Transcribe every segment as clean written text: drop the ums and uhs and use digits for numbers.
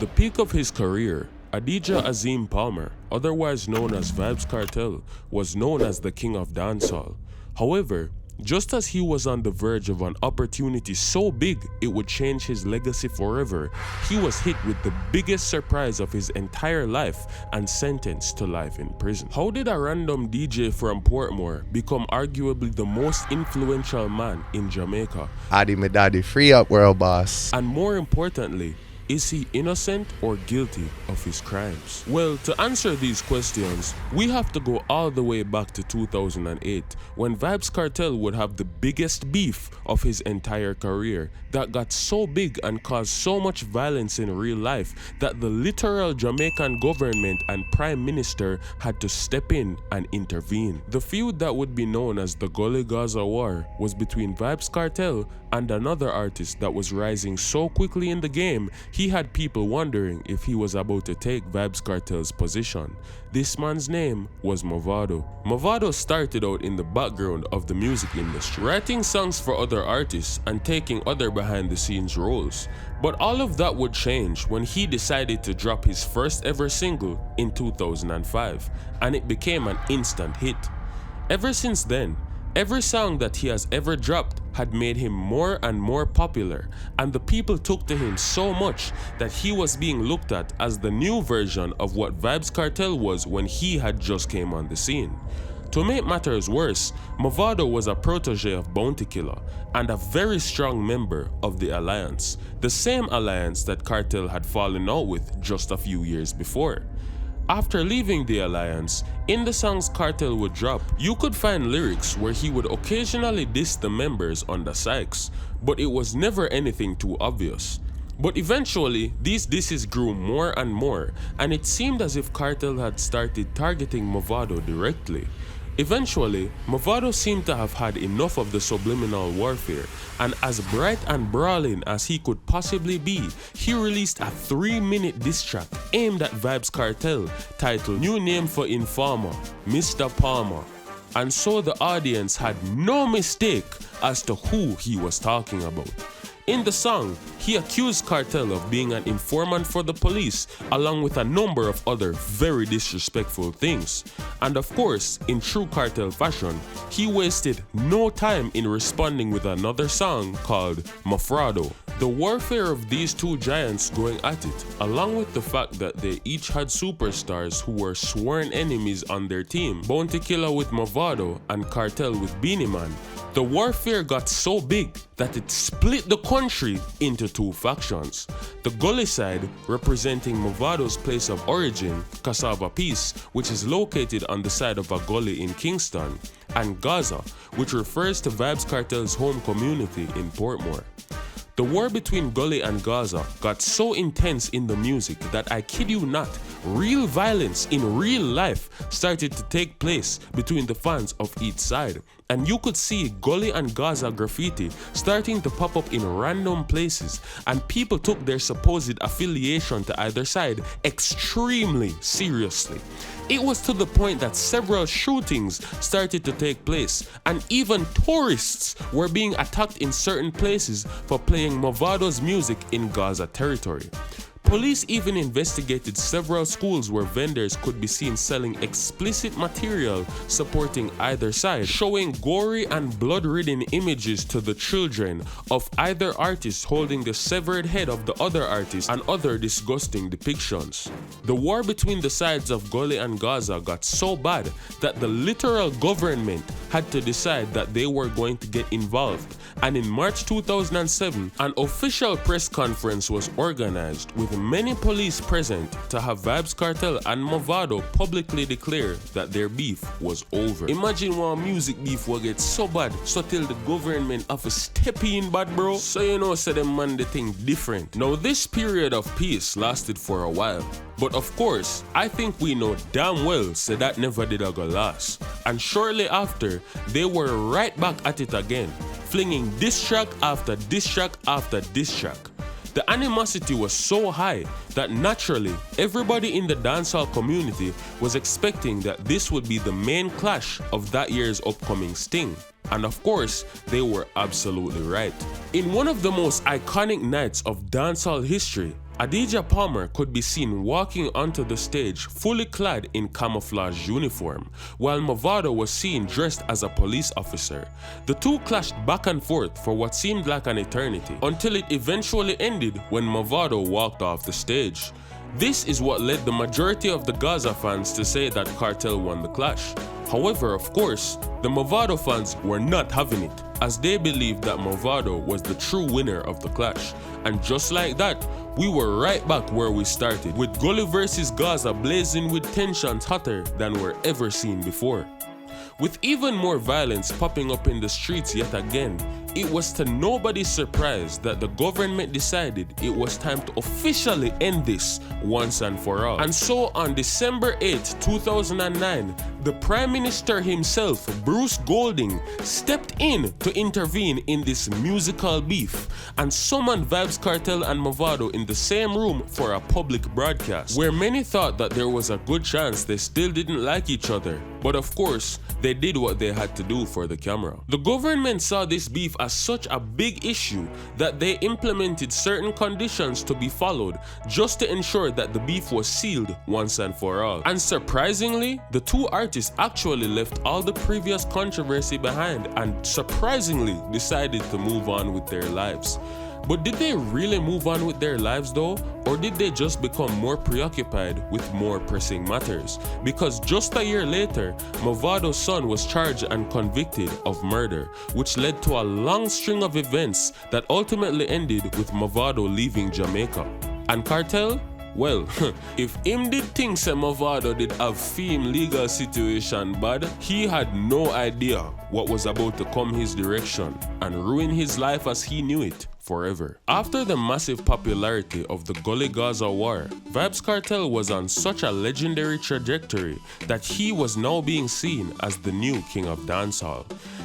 the peak of his career, Adidja Azim Palmer, otherwise known as Vybz Kartel, was known as the King of Dancehall. However, just as he was on the verge of an opportunity so big it would change his legacy forever, he was hit with the biggest surprise of his entire life and sentenced to life in prison. How did a random DJ from Portmore become arguably the most influential man in Jamaica? Addy me daddy, free up world boss. And more importantly, is he innocent or guilty of his crimes? Well, to answer these questions, we have to go all the way back to 2008, when Vybz Kartel would have the biggest beef of his entire career that got so big and caused so much violence in real life that the literal Jamaican government and Prime Minister had to step in and intervene. The feud that would be known as the Gully Gaza War was between Vybz Kartel and another artist that was rising so quickly in the game, he had people wondering if he was about to take Vybz Kartel's position. This man's name was Movado. Movado started out in the background of the music industry, writing songs for other artists and taking other behind-the-scenes roles. But all of that would change when he decided to drop his first ever single in 2005, and it became an instant hit. Ever since then, every song that he has ever dropped had made him more and more popular, and the people took to him so much that he was being looked at as the new version of what Vybz Kartel was when he had just came on the scene. To make matters worse, Movado was a protege of Bounty Killer and a very strong member of the Alliance, the same alliance that Kartel had fallen out with just a few years before. After leaving the Alliance, in the songs Kartel would drop, you could find lyrics where he would occasionally diss the members on the Sykes, but it was never anything too obvious. But eventually, these disses grew more and more, and it seemed as if Kartel had started targeting Movado directly. Eventually, Movado seemed to have had enough of the subliminal warfare, and as bright and brawling as he could possibly be, he released a 3-minute diss track aimed at Vybz Kartel titled New Name for Informer, Mr. Palmer. And so the audience had no mistake as to who he was talking about. In the song, he accused Kartel of being an informant for the police, along with a number of other very disrespectful things. And of course, in true Kartel fashion, he wasted no time in responding with another song called Movado. The warfare of these two giants going at it, along with the fact that they each had superstars who were sworn enemies on their team, Bounty Killer with Movado and Kartel with Beenie Man, the warfare got so big that it split the country into two factions. The Gully side, representing Movado's place of origin, Cassava Peace, which is located on the side of a gully in Kingston, and Gaza, which refers to Vybz Kartel's home community in Portmore. The war between Gully and Gaza got so intense in the music that, I kid you not, real violence in real life started to take place between the fans of each side. And you could see Gully and Gaza graffiti starting to pop up in random places, and people took their supposed affiliation to either side extremely seriously. It was to the point that several shootings started to take place, and even tourists were being attacked in certain places for playing Movado's music in Gaza territory. Police even investigated several schools where vendors could be seen selling explicit material supporting either side, showing gory and blood-ridden images to the children of either artist holding the severed head of the other artist and other disgusting depictions. The war between the sides of Gully and Gaza got so bad that the literal government had to decide that they were going to get involved, and in March 2007, an official press conference was organized with many police present to have Vybz Kartel and Movado publicly declare that their beef was over. Imagine one music beef will get so bad so till the government have to step in bad, bro. So you know, say them man the thing different. Now this period of peace lasted for a while, but of course, I think we know damn well say that never did a go last. And shortly after, they were right back at it again, flinging diss track after diss track after diss track. The animosity was so high that naturally everybody in the dancehall community was expecting that this would be the main clash of that year's upcoming Sting. And of course, they were absolutely right. In one of the most iconic nights of dancehall history, Adidja Palmer could be seen walking onto the stage fully clad in camouflage uniform, while Movado was seen dressed as a police officer. The two clashed back and forth for what seemed like an eternity, until it eventually ended when Movado walked off the stage. This is what led the majority of the Gaza fans to say that Kartel won the clash. However, of course, the Movado fans were not having it, as they believed that Movado was the true winner of the clash. And just like that, we were right back where we started, with Gully vs Gaza blazing with tensions hotter than were ever seen before. With even more violence popping up in the streets yet again, it was to nobody's surprise that the government decided it was time to officially end this once and for all. And so on December 8, 2009, the Prime Minister himself, Bruce Golding, stepped in to intervene in this musical beef and summoned Vybz Kartel and Movado in the same room for a public broadcast, where many thought that there was a good chance they still didn't like each other. But of course, they did what they had to do for the camera. The government saw this beef as such a big issue that they implemented certain conditions to be followed just to ensure that the beef was sealed once and for all. And surprisingly, the two artists actually left all the previous controversy behind and surprisingly decided to move on with their lives. But did they really move on with their lives though? Or did they just become more preoccupied with more pressing matters? Because just a year later, Movado's son was charged and convicted of murder, which led to a long string of events that ultimately ended with Movado leaving Jamaica. And Kartel? Well, if him did think Movado did have fame legal situation bad, he had no idea what was about to come his direction and ruin his life as he knew it forever. After the massive popularity of the Gully Gaza war, Vybz Kartel was on such a legendary trajectory that he was now being seen as the new King of Dancehall.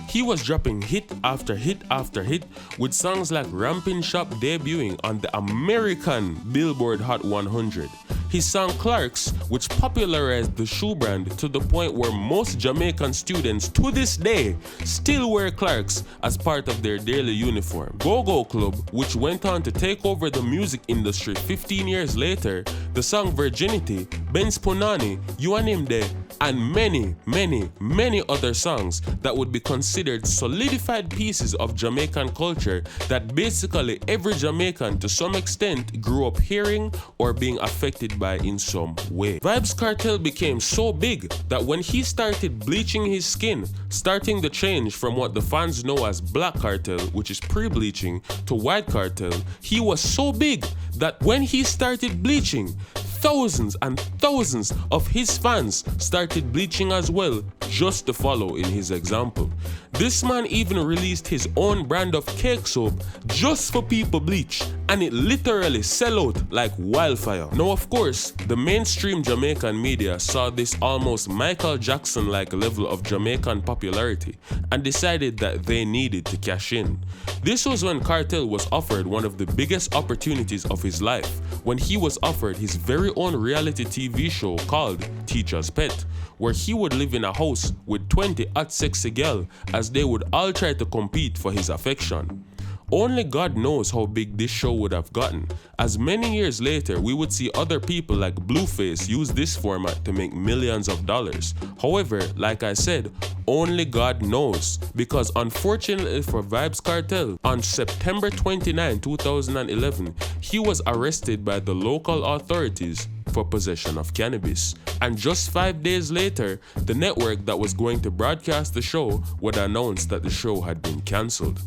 He was dropping hit after hit after hit, with songs like Rampin' Shop debuting on the American Billboard Hot 100. His song Clarks, which popularized the shoe brand to the point where most Jamaican students to this day still wear Clarks as part of their daily uniform. Go-Go Club, which went on to take over the music industry 15 years later, the song Virginity, Ben's Punani, You and Him There, and many other songs that would be considered solidified pieces of Jamaican culture that basically every Jamaican to some extent grew up hearing or being affected by in some way. Vybz Kartel became so big that when he started bleaching his skin, starting the change from what the fans know as Black Kartel, which is pre-bleaching, to White Kartel, he was so big that when he started bleaching, thousands and thousands of his fans started bleaching as well, just to follow in his example. This man even released his own brand of cake soap just for people bleach, and it literally sell out like wildfire. Now of course, the mainstream Jamaican media saw this almost Michael Jackson-like level of Jamaican popularity and decided that they needed to cash in. This was when Kartel was offered one of the biggest opportunities of his life, when he was offered his very own reality TV show called Teacher's Pet, where he would live in a house with 20 hot sexy girls as they would all try to compete for his affection. Only God knows how big this show would have gotten, as many years later we would see other people like Blueface use this format to make millions of dollars. However, like I said, only God knows, because unfortunately for Vybz Kartel, on September 29, 2011, he was arrested by the local authorities for possession of cannabis. And just 5 days later, the network that was going to broadcast the show would announce that the show had been cancelled.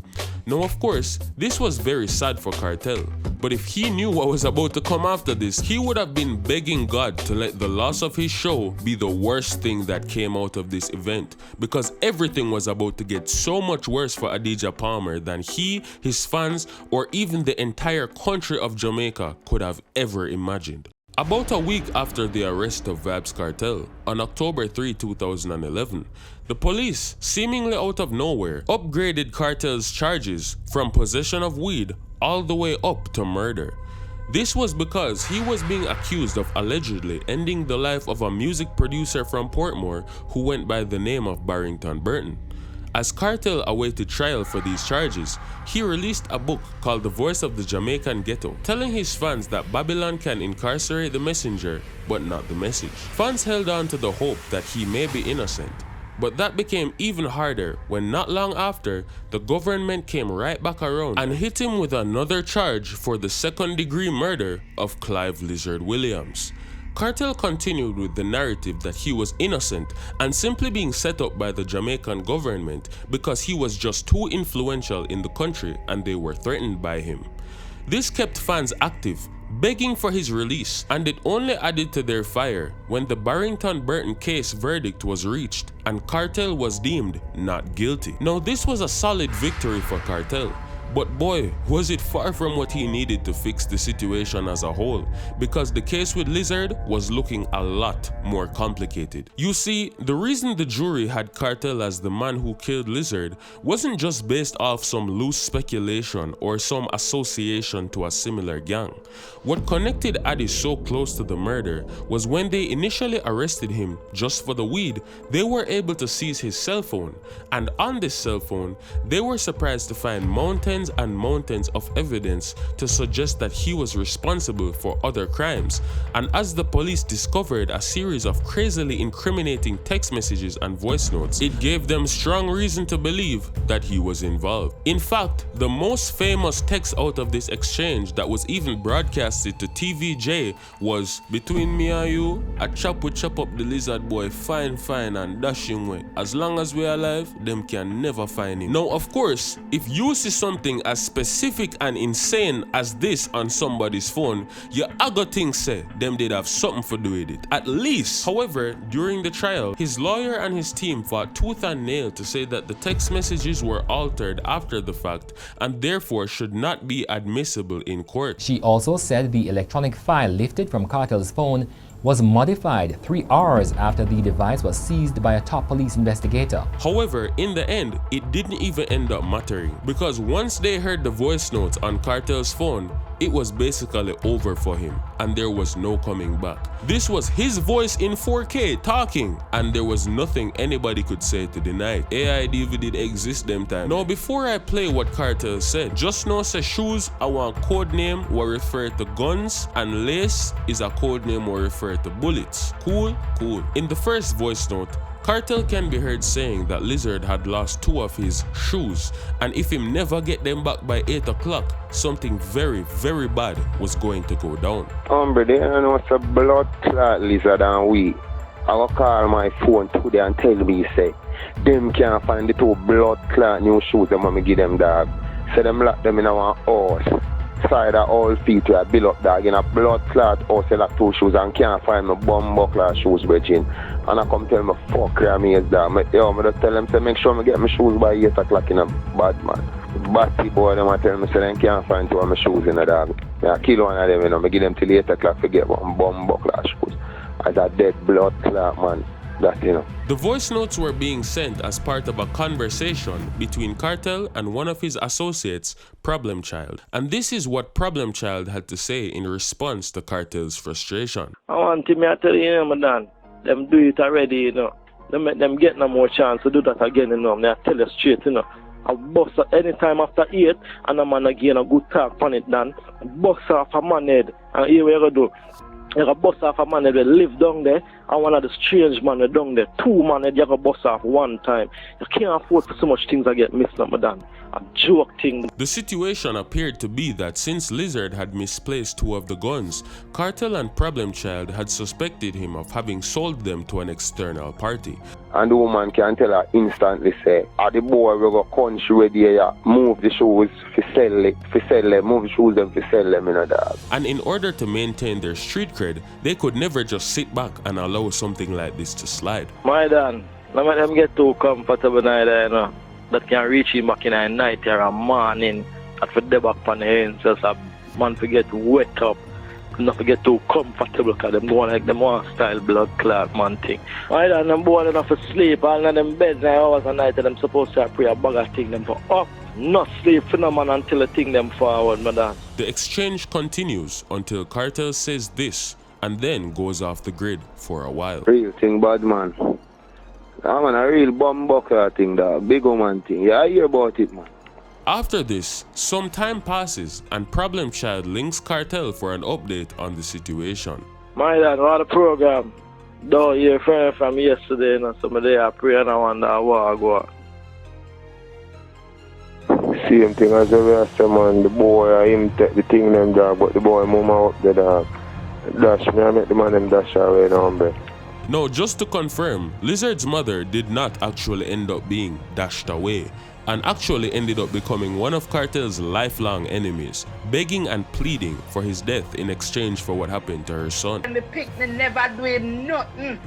Now of course, this was very sad for Kartel, but if he knew what was about to come after this, he would have been begging God to let the loss of his show be the worst thing that came out of this event, because everything was about to get so much worse for Adidja Palmer than he, his fans, or even the entire country of Jamaica could have ever imagined. About a week after the arrest of Vybz Kartel, on October 3, 2011, the police, seemingly out of nowhere, upgraded Kartel's charges from possession of weed all the way up to murder. This was because he was being accused of allegedly ending the life of a music producer from Portmore who went by the name of Barrington Burton. As Kartel awaited trial for these charges, he released a book called The Voice of the Jamaican Ghetto, telling his fans that Babylon can incarcerate the messenger, but not the message. Fans held on to the hope that he may be innocent. But that became even harder when not long after, the government came right back around and hit him with another charge for the second-degree murder of Clive Lizard Williams. Kartel continued with the narrative that he was innocent and simply being set up by the Jamaican government because he was just too influential in the country and they were threatened by him. This kept fans active, begging for his release, and it only added to their fire when the Barrington-Burton case verdict was reached and Kartel was deemed not guilty. Now this was a solid victory for Kartel, but boy, was it far from what he needed to fix the situation as a whole, because the case with Lizard was looking a lot more complicated. You see, the reason the jury had Kartel as the man who killed Lizard wasn't just based off some loose speculation or some association to a similar gang. What connected Addy so close to the murder was when they initially arrested him just for the weed, they were able to seize his cell phone, and on this cell phone, they were surprised to find mountains and mountains of evidence to suggest that he was responsible for other crimes. And as the police discovered a series of crazily incriminating text messages and voice notes, it gave them strong reason to believe that he was involved. In fact, the most famous text out of this exchange that was even broadcasted to TVJ was, "Between me and you, a chop will chop up the lizard boy fine and dash him away. As long as we're alive, them can never find him." Now of course, if you see something as specific and insane as this on somebody's phone, you go think say them did have something to do with it, at least. However, during the trial, his lawyer and his team fought tooth and nail to say that the text messages were altered after the fact and therefore should not be admissible in court. She also said the electronic file lifted from Kartel's phone was modified 3 hours after the device was seized by a top police investigator. However, in the end, it didn't even end up mattering, because once they heard the voice notes on Kartel's phone, it was basically over for him and there was no coming back. This was his voice in 4K talking, and there was nothing anybody could say to deny it. AI DVD exist them time. Now before I play what Kartel said, just know say shoes are one code name will refer to guns and lace is a code name will refer to bullets. Cool? Cool. In the first voice note, Kartel can be heard saying that Lizard had lost 2 of his shoes, and if him never get them back by 8 o'clock, something very, very bad was going to go down. Hombre, they don't know it's a blood clot Lizard and we. I will call my phone today and tell me, say, them can't find the 2 blood clot new shoes them when me give them dog. So them lock them in our house. Side of all feet to a bill up dog in a blood clot house, they lock 2 shoes and can't find my bum buckler shoes, bridging. And I come tell me, fuck your mates, dog. I just tell them, say, make sure I get my shoes by 8 o'clock in a bad man. Batty boy, them I tell me, say, they can't find 2 of my shoes in a dog. I kill one of them, you know, I give them till 8 o'clock to get one bum buckler shoes. As a dead blood clot, man. That, you know. The voice notes were being sent as part of a conversation between Kartel and one of his associates, Problem Child. And this is what Problem Child had to say in response to Kartel's frustration. I want to tell you, man, them do it already, you know. They make them get no more chance to do that again, you know. I tell you straight, you know. I bust anytime after 8 and a man again a good talk on it, Dan. Bust off a man head and here we go do. You got bust off a man that live down there, and one of the strange man down there. 2 man that you got bust off one time. You can't afford for so much things I get missed up, madam. A joke thing. The situation appeared to be that since Lizard had misplaced 2 of the guns, Kartel and Problem Child had suspected him of having sold them to an external party. And the woman can tell her instantly, say, the boy will go country ready here, move the shoes for sell it, move the shoes them for sell them, you know, dog. And in order to maintain their street cred, they could never just sit back and allow something like this to slide. My Dan, don't let them get too comfortable neither, you know. That can reach him back in the night or a morning, and for them back on the hands, just a man forget to wake up. Not forget too comfortable, because them go like them one style blood clot man thing. Right, and them boy enough to sleep, all of them beds 9 hours a night, and them supposed to pray a bag of thing them for up. Not sleep for no man until the thing them forward, madam. The exchange continues until Kartel says this, and then goes off the grid for a while. Real thing, bad man. I'm a real bumbucker thing, that big woman thing. Yeah, I hear about it, man. After this, some time passes and Problem Child links Kartel for an update on the situation. My dad, what the program? Don't hear from yesterday, you know, some of them I pray and I wonder how I go. Same thing as the rest of man, the boy, him take the thing them dog, but the boy mama up the dog. Dash me, I make the man them dash away now, hombre. No, just to confirm, Lizard's mother did not actually end up being dashed away and actually ended up becoming one of Kartel's lifelong enemies, begging and pleading for his death in exchange for what happened to her son. Me picnic never do him nothing.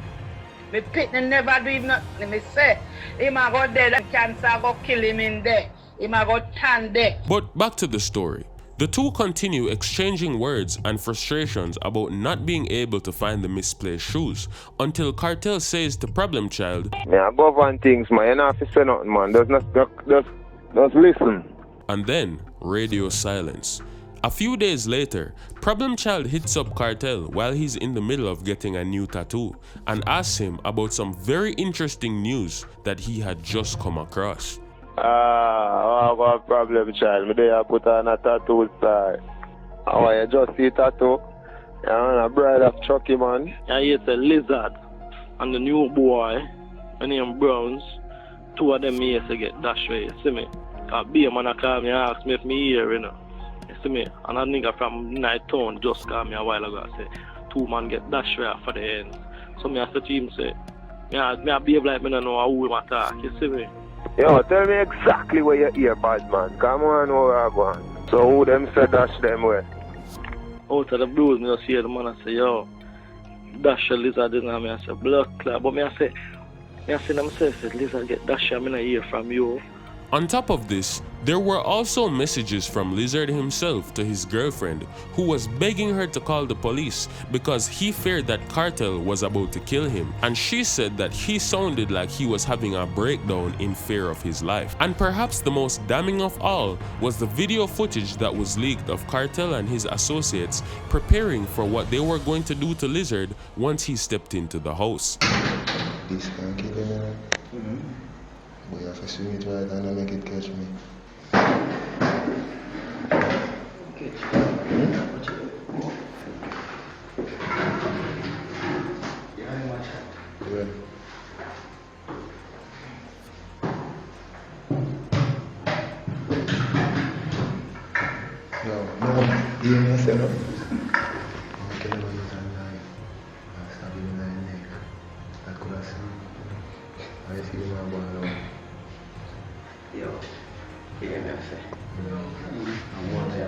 Me picnic never do him nothing. Me say, him a go dead and cancer go kill him in there. Him a go tan there. But back to the story. The two continue exchanging words and frustrations about not being able to find the misplaced shoes until Kartel says to Problem Child, Yeah, I go on things, man. You don't have to say nothing, man. Just listen. And then radio silence. A few days later, Problem Child hits up Kartel while he's in the middle of getting a new tattoo and asks him about some very interesting news that he had just come across. I got a problem, child. Me there put on a tattoo star. Oh, you just see tattoo? Yeah, a bride of Chucky, man. I hate a Lizard and the new boy, my name Browns. Two of them me used to get dashed away, you see me? Be a man a call me and ask me if me here, you know. You see me? And a nigga from Night Town just called me a while ago and say, 2 man get dashed away for the ends. So me I said to him, say, me I behave like me don't know who him attack, you see me? Yo, tell me exactly where you hear, bad man. Come on, where I go on. So who them say dash them way? Out of the blues, me just hear the man and say, yo, dash a Lizard in me. I say, blood clot. But me I say to myself, Lizard get dash, I'm not hear from you. On top of this, there were also messages from Lizard himself to his girlfriend, who was begging her to call the police because he feared that Kartel was about to kill him, and she said that he sounded like he was having a breakdown in fear of his life. And perhaps the most damning of all was the video footage that was leaked of Kartel and his associates preparing for what they were going to do to Lizard once he stepped into the house. This can't kill him, but you have to swing it right and make it catch me. Yeah. No, you ain't say no. I'm killing you alive. I'm stabbing you in the neck. I could have seen. I see you my boy now. Yo, you hear me say? I want to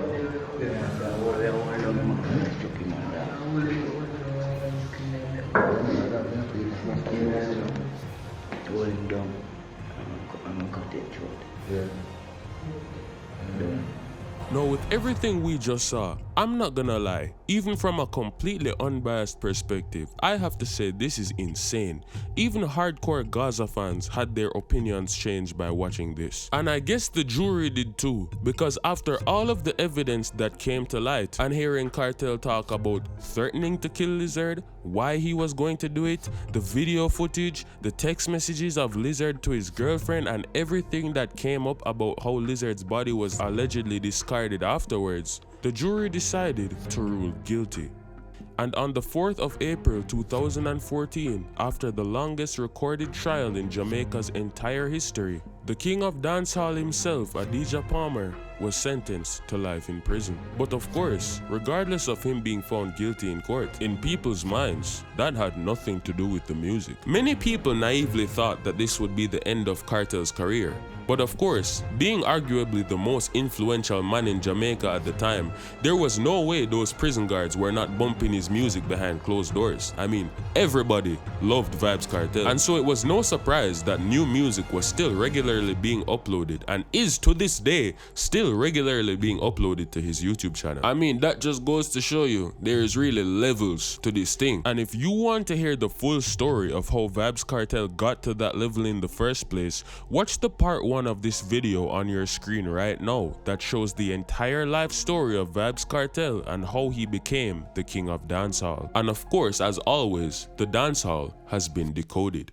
hold him down. I'm going to cut that throat. Yeah. Now, with everything we just saw, I'm not gonna lie, even from a completely unbiased perspective, I have to say this is insane. Even hardcore Gaza fans had their opinions changed by watching this. And I guess the jury did too, because after all of the evidence that came to light and hearing Kartel talk about threatening to kill Lizard, why he was going to do it, the video footage, the text messages of Lizard to his girlfriend, and everything that came up about how Lizard's body was allegedly discarded afterwards, the jury decided to rule guilty. And on the 4th of April 2014, after the longest recorded trial in Jamaica's entire history, the King of Dancehall himself, Adidja Palmer, was sentenced to life in prison. But of course, regardless of him being found guilty in court, in people's minds, that had nothing to do with the music. Many people naively thought that this would be the end of Kartel's career. But of course, being arguably the most influential man in Jamaica at the time, there was no way those prison guards were not bumping his music behind closed doors. I mean, everybody loved Vybz Kartel. And so it was no surprise that new music was still regularly being uploaded, and is to this day still regularly being uploaded to his YouTube channel. I mean, that just goes to show you there is really levels to this thing. And if you want to hear the full story of how Vybz Kartel got to that level in the first place, watch the part 1 of this video on your screen right now that shows the entire life story of Vybz Kartel and how he became the King of Dancehall. And of course, as always, the dancehall has been decoded.